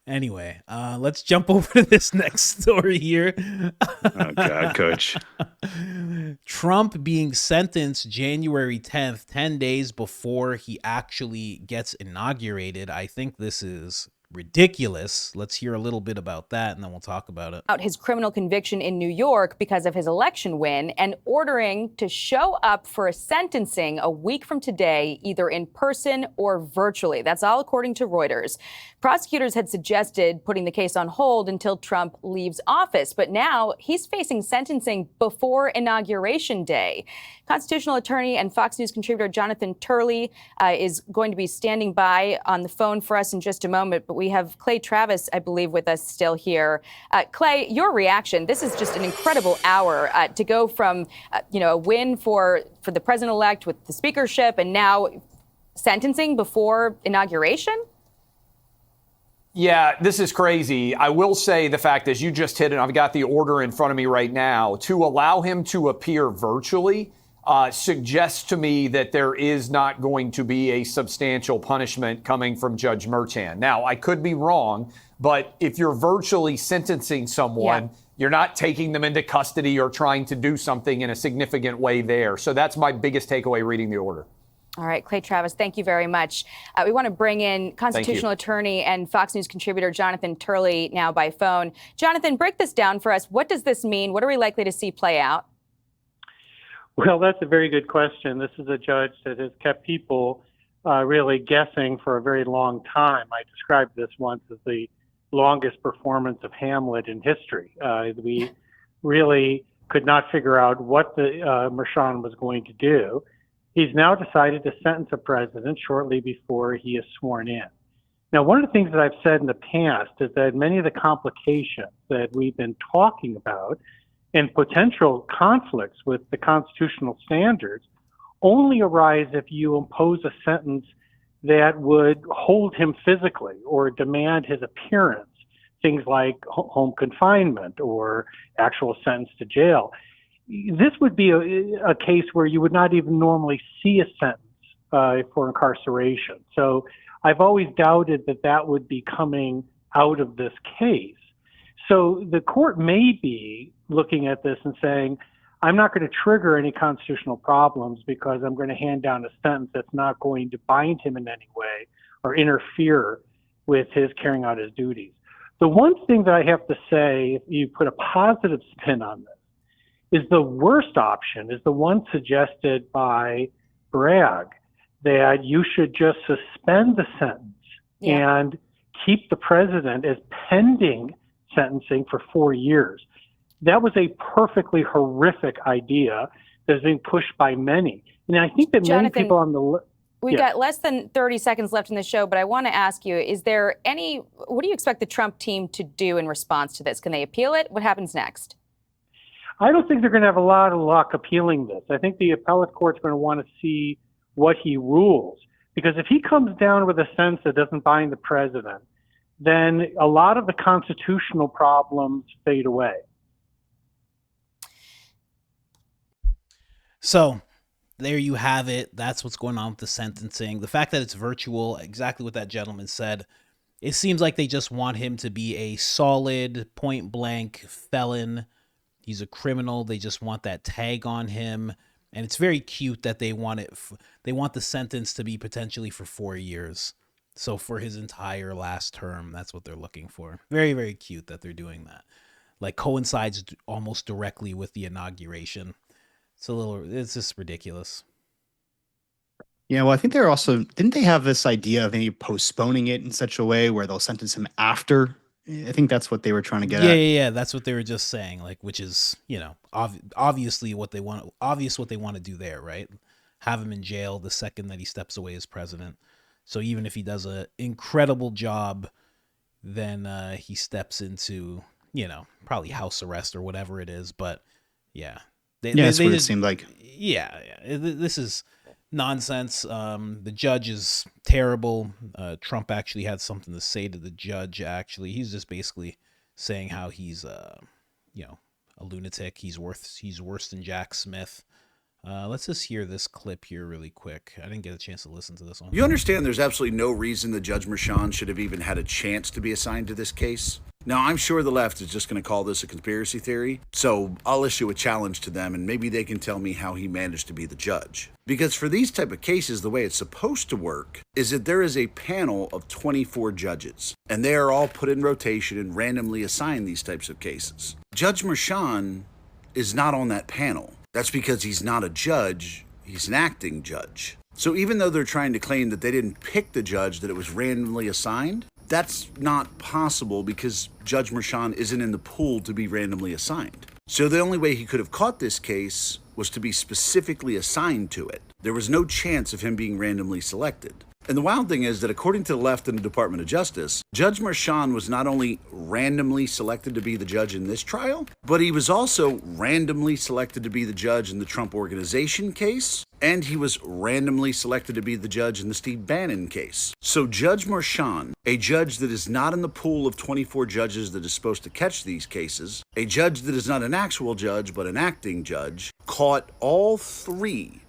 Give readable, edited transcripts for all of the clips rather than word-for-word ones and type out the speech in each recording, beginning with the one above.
Anyway, let's jump over to this next story here. Oh, God, Coach. Trump being sentenced January 10th, 10 days before he actually gets inaugurated. I think this is ridiculous. Let's hear a little bit about that, and then we'll talk about it. His criminal conviction in New York because of his election win and ordering to show up for a sentencing a week from today, either in person or virtually. That's all according to Reuters. Prosecutors had suggested putting the case on hold until Trump leaves office, but now he's facing sentencing before Inauguration Day. Constitutional attorney and Fox News contributor Jonathan Turley is going to be standing by on the phone for us in just a moment, but we have Clay Travis, I believe, with us still here. Clay, your reaction, this is just an incredible hour to go from, a win for the president-elect with the speakership and now sentencing before inauguration? Yeah, this is crazy. I will say the fact, as you just hit it, I've got the order in front of me right now, to allow him to appear virtually suggests to me that there is not going to be a substantial punishment coming from Judge Merchan. Now, I could be wrong, but if you're virtually sentencing someone, you're not taking them into custody or trying to do something in a significant way there. So that's my biggest takeaway reading the order. All right, Clay Travis, thank you very much. We want to bring in constitutional attorney and Fox News contributor Jonathan Turley now by phone. Jonathan, break this down for us. What does this mean? What are we likely to see play out? Well, that's a very good question. This is a judge that has kept people really guessing for a very long time. I described this once as the longest performance of Hamlet in history. We really could not figure out what the Merchan was going to do. He's now decided to sentence a president shortly before he is sworn in. Now, one of the things that I've said in the past is that many of the complications that we've been talking about and potential conflicts with the constitutional standards only arise if you impose a sentence that would hold him physically or demand his appearance, things like home confinement or actual sentence to jail. This would be a case where you would not even normally see a sentence for incarceration. So I've always doubted that that would be coming out of this case. So the court may be looking at this and saying, I'm not going to trigger any constitutional problems because I'm going to hand down a sentence that's not going to bind him in any way or interfere with his carrying out his duties. The one thing that I have to say, if you put a positive spin on this, is the worst option is the one suggested by Bragg, that you should just suspend the sentence and keep the president as pending sentencing for 4 years. That was a perfectly horrific idea that's being pushed by many. And I think that Jonathan, many people on the we've got less than 30 seconds left in the show, but I want to ask you, what do you expect the Trump team to do in response to this? Can they appeal it? What happens next? I don't think they're going to have a lot of luck appealing this. I think the appellate court's going to want to see what he rules. Because if he comes down with a sentence that doesn't bind the president, then a lot of the constitutional problems fade away. So there you have it. That's what's going on with the sentencing. The fact that it's virtual, exactly what that gentleman said, it seems like they just want him to be a solid, point-blank felon. He's a criminal. They just want that tag on him. And it's very cute that they want they want the sentence to be potentially for 4 years. So for his entire last term, that's what they're looking for. Very, very cute that they're doing that. Like coincides almost directly with the inauguration. It's just ridiculous. Yeah, well, I think they're also, didn't they have this idea of maybe postponing it in such a way where they'll sentence him after? I think that's what they were trying to get at. Yeah. That's what they were just saying, like, which is, obviously what they want to do there, right? Have him in jail the second that he steps away as president. So even if he does an incredible job, then he steps into, probably house arrest or whatever it is. But yeah. That's what it seemed like. Yeah. This is nonsense. The judge is terrible. Trump actually had something to say to the judge, actually. He's just basically saying how he's, a lunatic. He's worse than Jack Smith. Let's just hear this clip here really quick. I didn't get a chance to listen to this one. You understand there's absolutely no reason that Judge Merchan should have even had a chance to be assigned to this case? Now, I'm sure the left is just going to call this a conspiracy theory, so I'll issue a challenge to them and maybe they can tell me how he managed to be the judge. Because for these type of cases, the way it's supposed to work is that there is a panel of 24 judges, and they are all put in rotation and randomly assigned these types of cases. Judge Merchan is not on that panel. That's because he's not a judge, he's an acting judge. So even though they're trying to claim that they didn't pick the judge, that it was randomly assigned, that's not possible because Judge Merchan isn't in the pool to be randomly assigned. So the only way he could have caught this case was to be specifically assigned to it. There was no chance of him being randomly selected. And the wild thing is that according to the left and the Department of Justice, Judge Merchan was not only randomly selected to be the judge in this trial, but he was also randomly selected to be the judge in the Trump Organization case, and he was randomly selected to be the judge in the Steve Bannon case. So Judge Merchan, a judge that is not in the pool of 24 judges that is supposed to catch these cases, a judge that is not an actual judge but an acting judge, caught all 3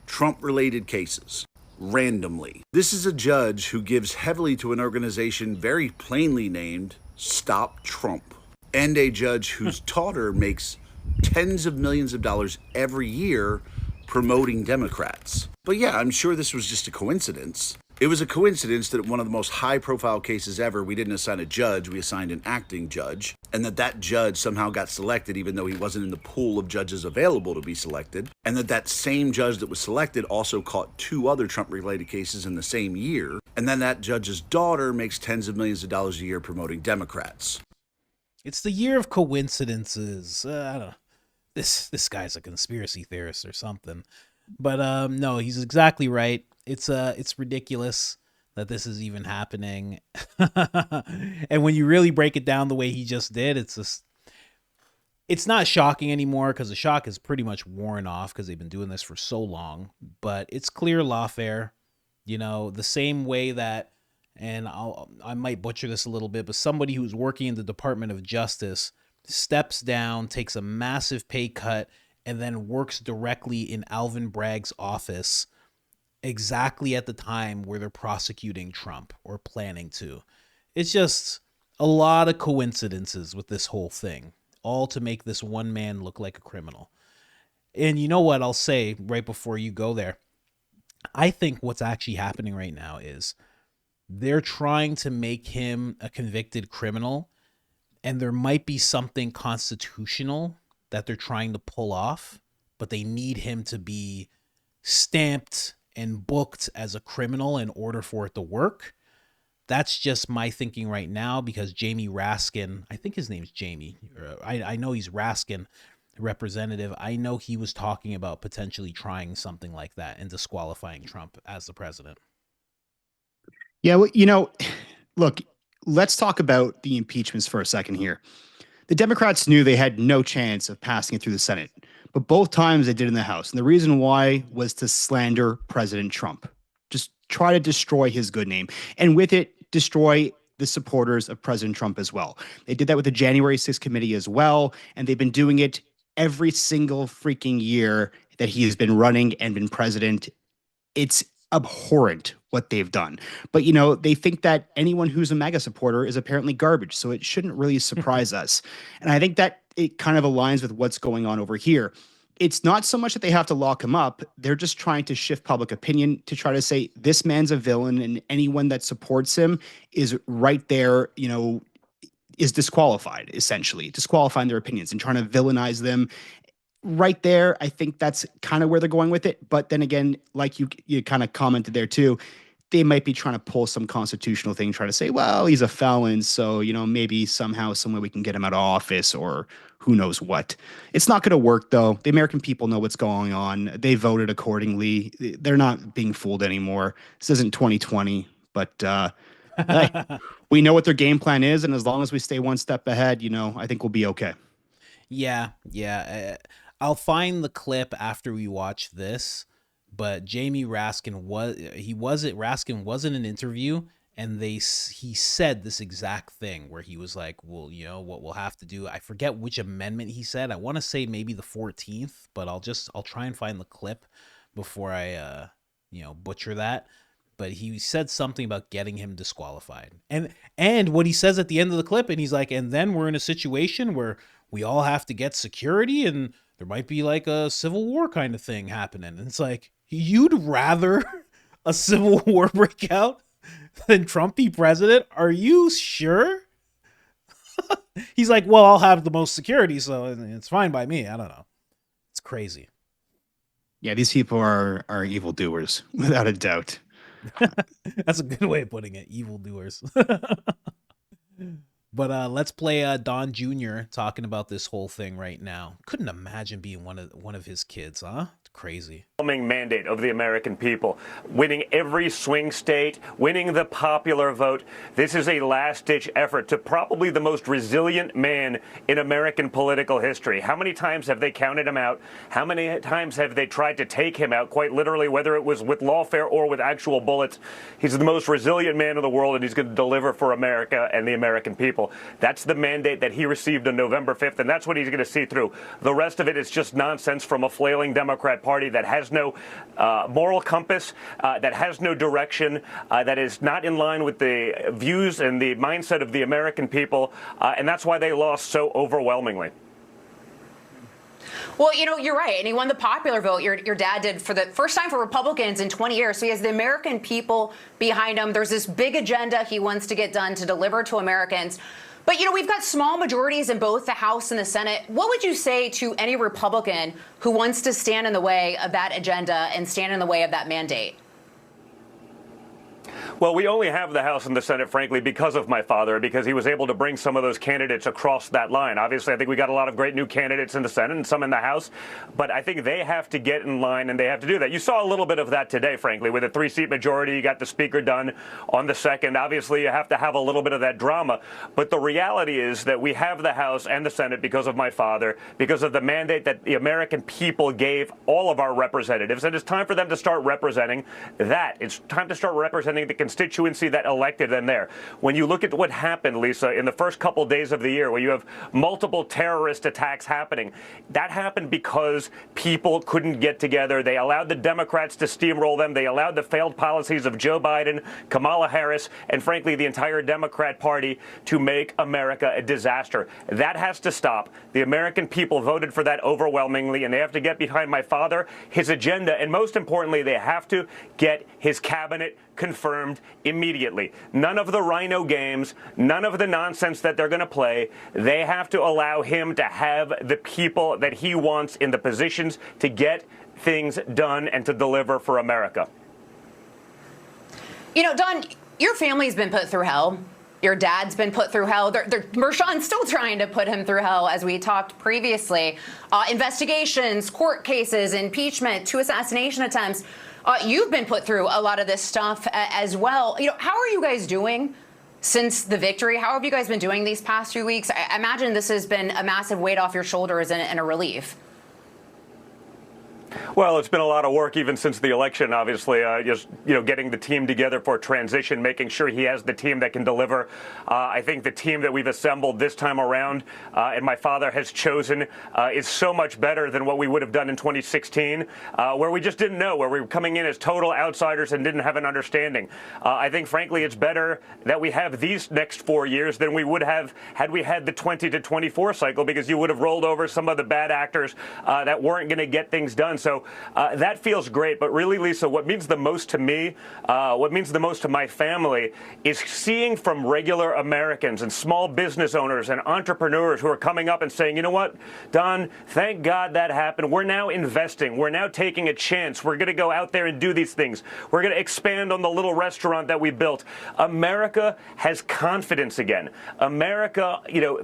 Trump-related cases randomly. This is a judge who gives heavily to an organization very plainly named Stop Trump, and a judge whose daughter makes tens of millions of dollars every year promoting Democrats. But yeah, I'm sure this was just a coincidence. It was a coincidence that one of the most high-profile cases ever, we didn't assign a judge, we assigned an acting judge, and that judge somehow got selected even though he wasn't in the pool of judges available to be selected, and that same judge that was selected also caught 2 other Trump-related cases in the same year, and then that judge's daughter makes tens of millions of dollars a year promoting Democrats. It's the year of coincidences. I don't know. This guy's a conspiracy theorist or something. But no, he's exactly right. It's ridiculous that this is even happening. And when you really break it down the way he just did, it's not shocking anymore because the shock is pretty much worn off because they've been doing this for so long. But it's clear lawfare, the same way that, and I might butcher this a little bit, but somebody who's working in the Department of Justice steps down, takes a massive pay cut, and then works directly in Alvin Bragg's office exactly at the time where they're prosecuting Trump or planning to. It's just a lot of coincidences with this whole thing, all to make this one man look like a criminal. And you know what I'll say right before you go there? I think what's actually happening right now is they're trying to make him a convicted criminal, and there might be something constitutional that they're trying to pull off, but they need him to be stamped and booked as a criminal in order for it to work. That's just my thinking right now because Jamie Raskin, I think his name's Jamie. I know he's Raskin, representative. I know he was talking about potentially trying something like that and disqualifying Trump as the president. Yeah, well, look, let's talk about the impeachments for a second here. The Democrats knew they had no chance of passing it through the Senate, but both times they did in the House. And the reason why was to slander President Trump, just try to destroy his good name. And with it, destroy the supporters of President Trump as well. They did that with the January 6th committee as well. And they've been doing it every single freaking year that he has been running and been president. It's abhorrent what they've done. But, they think that anyone who's a MAGA supporter is apparently garbage. So it shouldn't really surprise us. And I think that it kind of aligns with what's going on over here. It's not so much that they have to lock him up. They're just trying to shift public opinion to try to say this man's a villain and anyone that supports him is right there, is disqualified, essentially, disqualifying their opinions and trying to villainize them. Right there, I think that's kind of where they're going with it. But then again, like you kind of commented there too, they might be trying to pull some constitutional thing, try to say, well, he's a felon, so, maybe somehow, some way we can get him out of office or who knows what. It's not going to work, though. The American people know what's going on. They voted accordingly. They're not being fooled anymore. This isn't 2020, but hey, we know what their game plan is, and as long as we stay one step ahead, I think we'll be okay. Yeah. I'll find the clip after we watch this, but Jamie Raskin was in an interview and he said this exact thing where he was like, well, you know what we'll have to do, I forget which amendment he said, I want to say maybe the 14th, but I'll try and find the clip before I butcher that. But he said something about getting him disqualified. And what he says at the end of the clip, and he's like, and then we're in a situation where we all have to get security and there might be like a civil war kind of thing happening. And it's like, you'd rather a civil war break out than Trump be president? Are you sure? He's like, well, I'll have the most security, so it's fine by me. I don't know. It's crazy. Yeah, these people are evildoers, without a doubt. That's a good way of putting it. Evildoers. But let's play Don Jr. talking about this whole thing right now. Couldn't imagine being one of his kids, huh? It's crazy. Mandate of the American people, winning every swing state, winning the popular vote. This is a last-ditch effort to probably the most resilient man in American political history. How many times have they counted him out? How many times have they tried to take him out, quite literally, whether it was with lawfare or with actual bullets? He's the most resilient man in the world, and he's going to deliver for America and the American people. That's the mandate that he received on November 5th, and that's what he's going to see through. The rest of it is just nonsense from a flailing Democrat Party that has no moral compass, that has no direction, that is not in line with the views and the mindset of the American people, and that's why they lost so overwhelmingly. Well, you know, you're right. And he won the popular vote. Your dad did for the first time for Republicans in 20 years. So he has the American people behind him. There's this big agenda he wants to get done to deliver to Americans. But, you know, we've got small majorities in both the House and the Senate. What would you say to any Republican who wants to stand in the way of that agenda and stand in the way of that mandate? Well, we only have the House and the Senate, frankly, because of my father, because he was able to bring some of those candidates across that line. Obviously, I think we got a lot of great new candidates in the Senate and some in the House, but I think they have to get in line and they have to do that. You saw a little bit of that today, frankly, with a 3-seat majority. You got the Speaker done on the 2nd. Obviously, you have to have a little bit of that drama, but the reality is that we have the House and the Senate because of my father, because of the mandate that the American people gave all of our representatives, and it's time for them to start representing that. It's time to start representing the constituency that elected them there. When you look at what happened, Lisa, in the first couple days of the year, where you have multiple terrorist attacks happening, that happened because people couldn't get together. They allowed the Democrats to steamroll them. They allowed the failed policies of Joe Biden, Kamala Harris, and frankly, the entire Democrat Party to make America a disaster. That has to stop. The American people voted for that overwhelmingly, and they have to get behind my father, his agenda, and most importantly, they have to get his cabinet confirmed immediately. None of the rhino games, none of the nonsense that they're going to play. They have to allow him to have the people that he wants in the positions to get things done and to deliver for America. You know, Don, your family's been put through hell. Your dad's been put through hell. Mershon's still trying to put him through hell, as we talked previously. Investigations, court cases, impeachment, 2 assassination attempts. You've been put through a lot of this stuff as well. You know, how are you guys doing since the victory? How have you guys been doing these past few weeks? I imagine this has been a massive weight off your shoulders and a relief. Well, it's been a lot of work even since the election, obviously, just, getting the team together for transition, making sure he has the team that can deliver. I think the team that we've assembled this time around and my father has chosen is so much better than what we would have done in 2016, where we just didn't know, where we were coming in as total outsiders and didn't have an understanding. I think, frankly, it's better that we have these next 4 years than we would have had we had the 20 to 24 cycle, because you would have rolled over some of the bad actors that weren't going to get things done. So that feels great. But really, Lisa, what means the most to me, what means the most to my family, is seeing from regular Americans and small business owners and entrepreneurs who are coming up and saying, you know what, Don, thank God that happened. We're now investing. We're now taking a chance. We're going to go out there and do these things. We're going to expand on the little restaurant that we built. America has confidence again. America,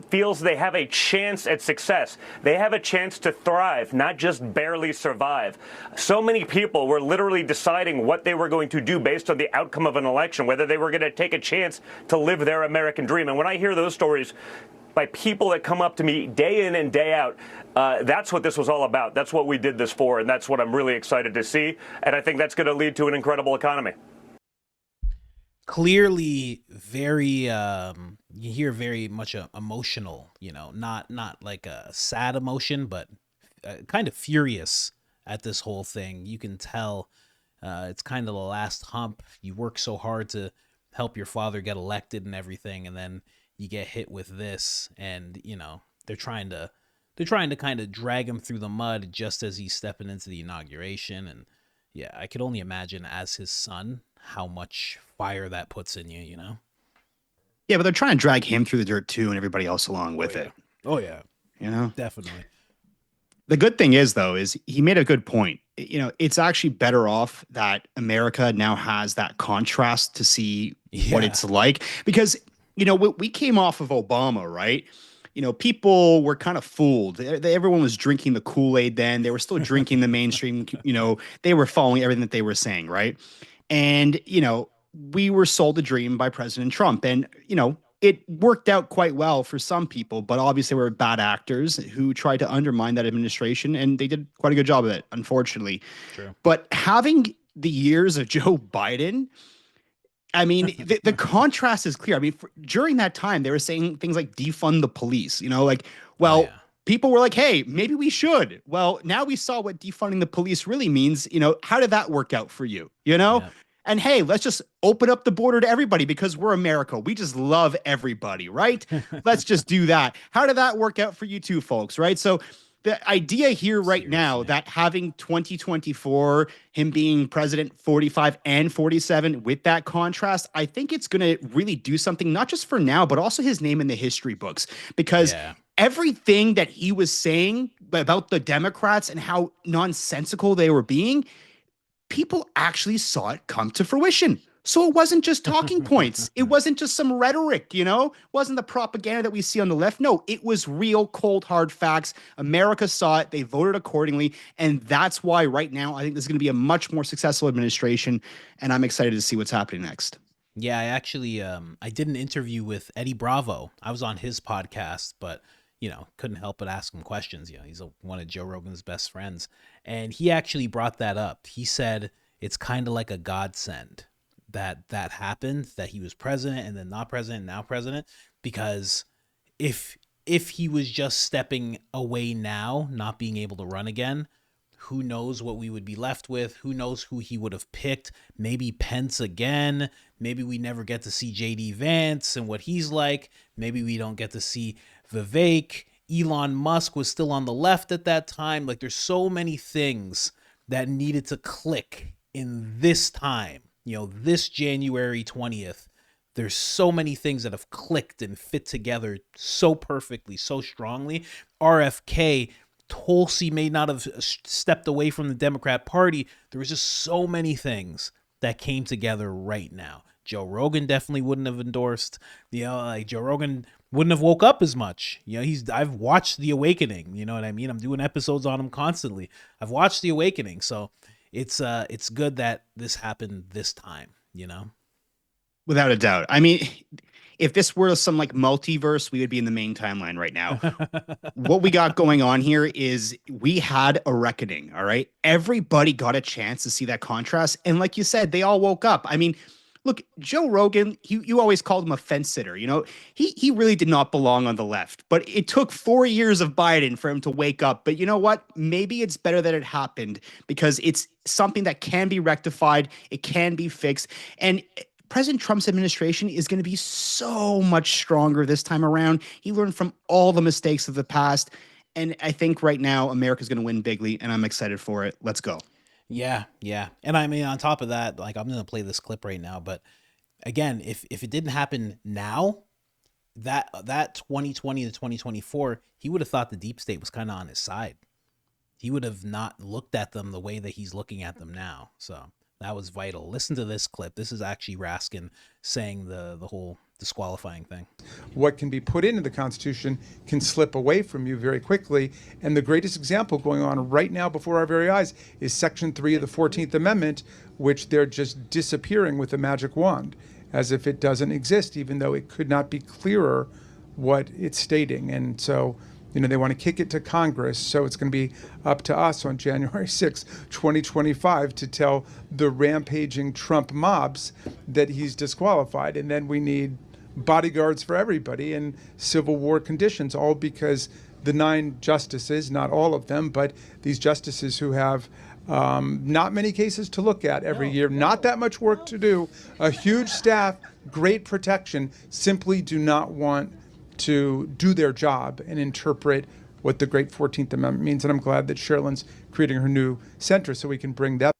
feels they have a chance at success. They have a chance to thrive, not just barely survive. So many people were literally deciding what they were going to do based on the outcome of an election, whether they were going to take a chance to live their American dream. And when I hear those stories by people that come up to me day in and day out, that's what this was all about. That's what we did this for, and that's what I'm really excited to see. And I think that's going to lead to an incredible economy. clearly very you hear very much emotional, not like a sad emotion, but kind of furious at this whole thing. You can tell it's kind of the last hump. You work so hard to help your father get elected and everything, and then you get hit with this, and they're trying to kind of drag him through the mud just as he's stepping into the inauguration. And yeah, I could only imagine as his son how much fire that puts in you, Yeah, but they're trying to drag him through the dirt too, and everybody else along with it. Oh yeah, definitely. The good thing is, though, is he made a good point. It's actually better off that America now has that contrast to see what it's like, because we came off of Obama, right? People were kind of fooled. Everyone was drinking the Kool-Aid then. They were still drinking the mainstream, they were following everything that they were saying, right? And, we were sold a dream by President Trump. And, it worked out quite well for some people, but obviously there were bad actors who tried to undermine that administration, and they did quite a good job of it, unfortunately. True. But having the years of Joe Biden, I mean, the contrast is clear. I mean, during that time, they were saying things like defund the police, people were like, hey, maybe we should. Well, now we saw what defunding the police really means. How did that work out for you? Yeah. And hey, let's just open up the border to everybody because we're America. We just love everybody, right? Let's just do that. How did that work out for you two folks, right? So the idea here right now that having 2024, him being president 45 and 47 with that contrast, I think it's going to really do something, not just for now, but also his name in the history books, because everything that he was saying about the Democrats and how nonsensical they were being, people actually saw it come to fruition. So it wasn't just talking points. It wasn't just some rhetoric, It wasn't the propaganda that we see on the left. No, it was real, cold, hard facts. America saw it. They voted accordingly. And that's why right now I think this is going to be a much more successful administration. And I'm excited to see what's happening next. Yeah, I actually I did an interview with Eddie Bravo. I was on his podcast, but couldn't help but ask him questions. He's one of Joe Rogan's best friends. And he actually brought that up. He said it's kind of like a godsend that happened, that he was president and then not president and now president, because if he was just stepping away now, not being able to run again, who knows what we would be left with? Who knows who he would have picked? Maybe Pence again. Maybe we never get to see JD Vance and what he's like. Maybe we don't get to see Vivek. Elon Musk was still on the left at that time. Like, there's so many things that needed to click in this time, this January 20th. There's so many things that have clicked and fit together so perfectly, so strongly. RFK, Tulsi may not have stepped away from the Democrat Party. There was just so many things that came together right now. Joe Rogan definitely wouldn't have endorsed, Joe Rogan wouldn't have woke up as much. I've watched The Awakening, you know what I mean? I'm doing episodes on him constantly. I've watched The Awakening. So it's good that this happened this time, Without a doubt. I mean, if this were some like multiverse, we would be in the main timeline right now. What we got going on here is we had a reckoning. All right. Everybody got a chance to see that contrast. And like you said, they all woke up. I mean, look, Joe Rogan, you always called him a fence sitter. He really did not belong on the left, but it took 4 years of Biden for him to wake up. But you know what? Maybe it's better that it happened because it's something that can be rectified. It can be fixed. And President Trump's administration is going to be so much stronger this time around. He learned from all the mistakes of the past. And I think right now America's going to win bigly, and I'm excited for it. Let's go. Yeah. And I mean, on top of that, like, I'm going to play this clip right now, but again, if it didn't happen now, that 2020 to 2024, he would have thought the deep state was kind of on his side. He would have not looked at them the way that he's looking at them now. So that was vital. Listen to this clip. This is actually Raskin saying the whole disqualifying thing. What can be put into the Constitution can slip away from you very quickly. And the greatest example going on right now before our very eyes is Section 3 of the 14th Amendment, which they're just disappearing with a magic wand, as if it doesn't exist, even though it could not be clearer what it's stating. And so They want to kick it to Congress. So it's going to be up to us on January 6, 2025 to tell the rampaging Trump mobs that he's disqualified. And then we need bodyguards for everybody in civil war conditions, all because the 9 justices, not all of them, but these justices who have not many cases to look at every year, not that much work to do, a huge staff, great protection, simply do not want to do their job and interpret what the great 14th Amendment means. And I'm glad that Sherilyn's creating her new center so we can bring that.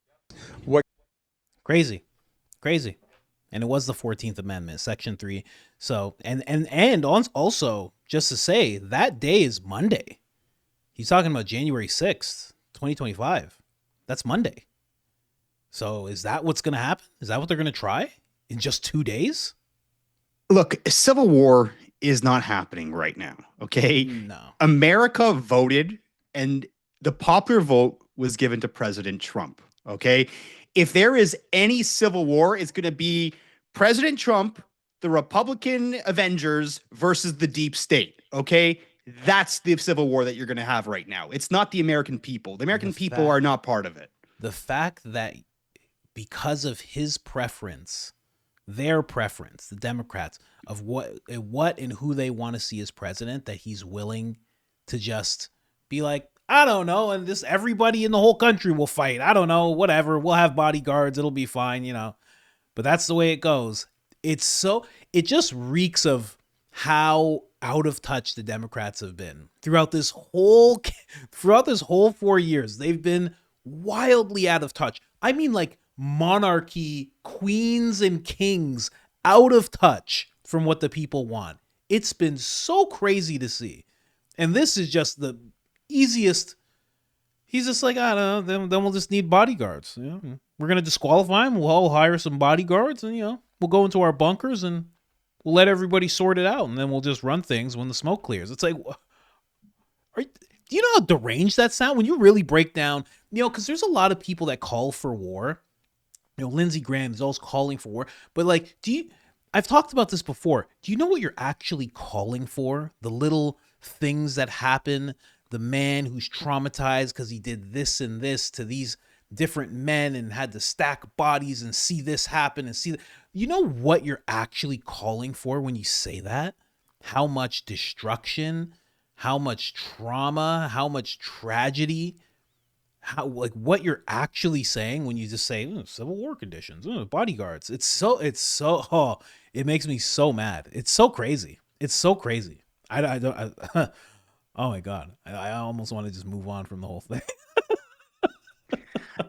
Crazy. And it was the 14th Amendment, Section 3. So, and also, just to say, that day is Monday. He's talking about January 6th, 2025. That's Monday. So is that what's going to happen? Is that what they're going to try in just 2 days? Look, civil war is not happening right now, okay? No. America voted, and the popular vote was given to President Trump, okay? If there is any civil war, it's going to be President Trump, the Republican Avengers versus the deep state, okay? That's the civil war that you're going to have right now. It's not the American people. The American people are not part of it. The fact that because of his preference, their preference, the Democrats, of what and who they want to see as president, that he's willing to just be like, I don't know, and this everybody in the whole country will fight. I don't know, whatever. We'll have bodyguards. It'll be fine, But that's the way it goes. It just reeks of how out of touch the Democrats have been throughout this whole 4 years. They've been wildly out of touch. I mean, like monarchy, queens and kings out of touch from what the people want. It's been so crazy to see. And this is just the easiest. He's just like, I don't know, then we'll just need bodyguards. We're going to disqualify him. We'll all hire some bodyguards and, we'll go into our bunkers and we'll let everybody sort it out. And then we'll just run things when the smoke clears. It's like, do you know how deranged that sounds when you really break down, because there's a lot of people that call for war. Lindsey Graham is always calling for war. But like, I've talked about this before. Do you know what you're actually calling for? The little things that happen, the man who's traumatized because he did this and this to these different men and had to stack bodies and see this happen and see that. You know what you're actually calling for when you say that? How much destruction, how much trauma, how much tragedy, what you're actually saying when you just say civil war conditions, bodyguards. It makes me so mad. It's so crazy. I oh my God. I almost want to just move on from the whole thing.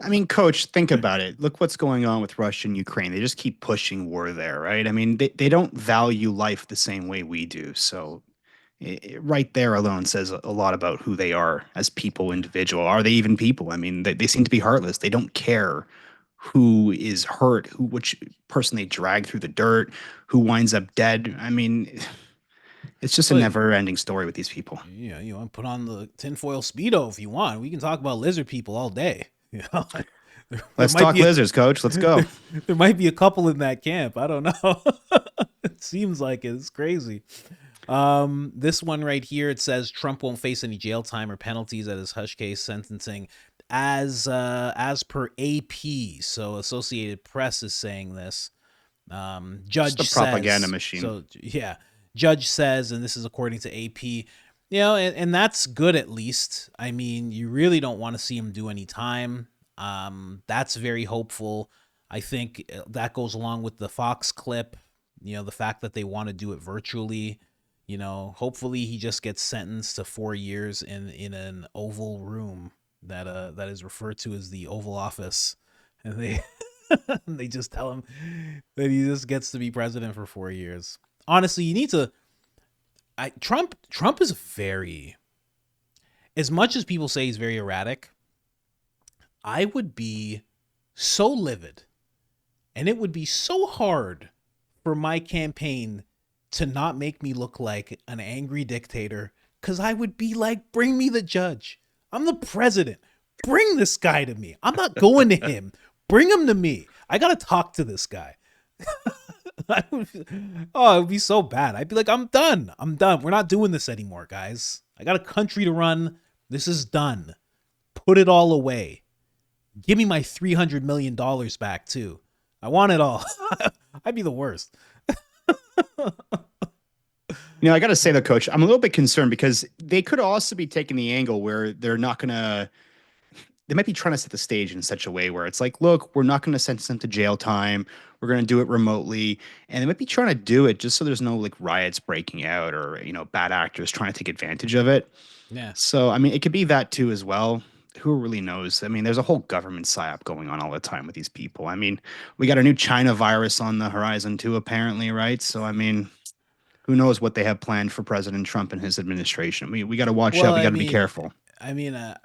I mean, Coach, think about it. Look what's going on with Russia and Ukraine. They just keep pushing war there, right? I mean, they don't value life the same way we do. So right there alone says a lot about who they are as people, individual. Are they even people? I mean, they seem to be heartless. They don't care who is hurt, which person they drag through the dirt, who winds up dead. I mean, it's just a never-ending story with these people. Yeah, you want to put on the tinfoil Speedo if you want. We can talk about lizard people all day. Let's talk lizards, Coach. Let's go. There might be a couple in that camp. I don't know. It seems like it's crazy. This one right here, it says Trump won't face any jail time or penalties at his hush case sentencing as per AP. So Associated Press is saying this. Judge just a propaganda machine. So yeah, judge says, and this is according to AP, and that's good at least. I mean, you really don't want to see him do any time. That's very hopeful. I think that goes along with the Fox clip, the fact that they want to do it virtually. Hopefully he just gets sentenced to 4 years in an oval room that is referred to as the Oval Office. And they just tell him that he just gets to be president for 4 years. Honestly, you need to. Trump is very, as much as people say he's very erratic, I would be so livid, and it would be so hard for my campaign to not make me look like an angry dictator, because I would be like, bring me the judge. I'm the president. Bring this guy to me. I'm not going to him. Bring him to me. I got to talk to this guy. It would be so bad. I'd be like, I'm done. We're not doing this anymore, guys. I got a country to run. This is done. Put it all away. Give me my $300 million back, too. I want it all. I'd be the worst. You know, I got to say though, Coach, I'm a little bit concerned because they could also be taking the angle where they're not going to, they might be trying to set the stage in such a way where it's like, look, we're not going to sentence them to jail time. We're going to do it remotely. And they might be trying to do it just so there's no like riots breaking out or, you know, bad actors trying to take advantage of it. Yeah. So, I mean, it could be that too as well. Who really knows? I mean, there's a whole government psyop going on all the time with these people. I mean, we got a new China virus on the horizon too, apparently, right? So, I mean, who knows what they have planned for President Trump and his administration? We got to watch out. We got to be careful. I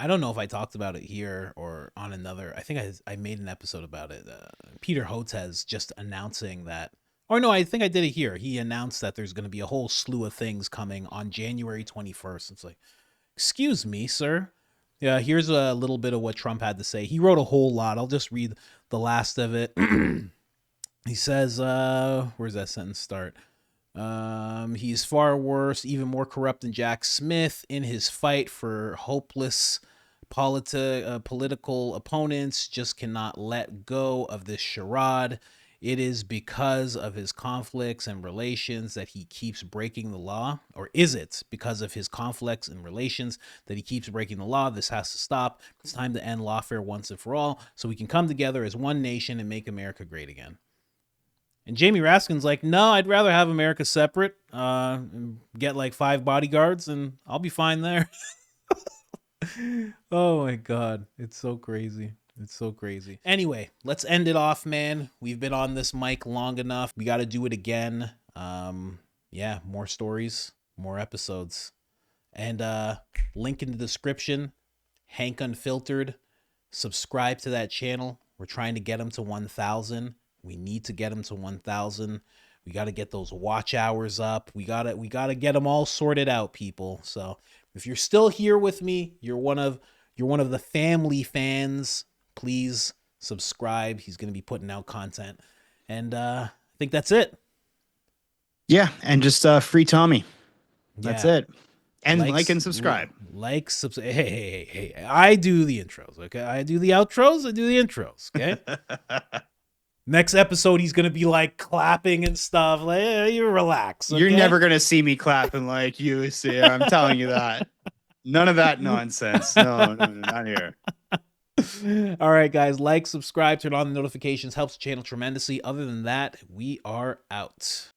don't know if I talked about it here or on another. I think I made an episode about it. Peter Hotez just announcing that, or no, I think I did it here. He announced that there's going to be a whole slew of things coming on January 21st. It's like, excuse me, sir. Yeah, here's a little bit of what Trump had to say. He wrote a whole lot. I'll just read the last of it. He says, where's that sentence start? He's far worse, even more corrupt than Jack Smith in his fight for hopeless political opponents. Just cannot let go of this charade. It is because of his conflicts and relations that he keeps breaking the law? Or is it because of his conflicts and relations that he keeps breaking the law? This has to stop. It's time to end lawfare once and for all so we can come together as one nation and make America great again. And Jamie Raskin's like, no, I'd rather have America separate, get like 5 bodyguards, and I'll be fine there. Oh, my God. It's so crazy. It's so crazy. Anyway, let's end it off, man. We've been on this mic long enough. We got to do it again. Yeah, more stories, more episodes. And link in the description, Hank Unfiltered. Subscribe to that channel. We're trying to get him to 1,000. We need to get him to 1,000. We got to get those watch hours up. We got to get them all sorted out, people. So if you're still here with me, you're one of the family fans. Please subscribe. He's going to be putting out content. And I think that's it. Yeah, and just free Tommy. That's it. And like and subscribe. Hey. I do the intros, okay? I do the outros. I do the intros, okay? Next episode, he's going to be like clapping and stuff. Like, hey, you relax. Okay? You're never going to see me clapping like you see. I'm telling you that. None of that nonsense. No, not here. All right, guys. Like, subscribe, turn on the notifications. Helps the channel tremendously. Other than that, we are out.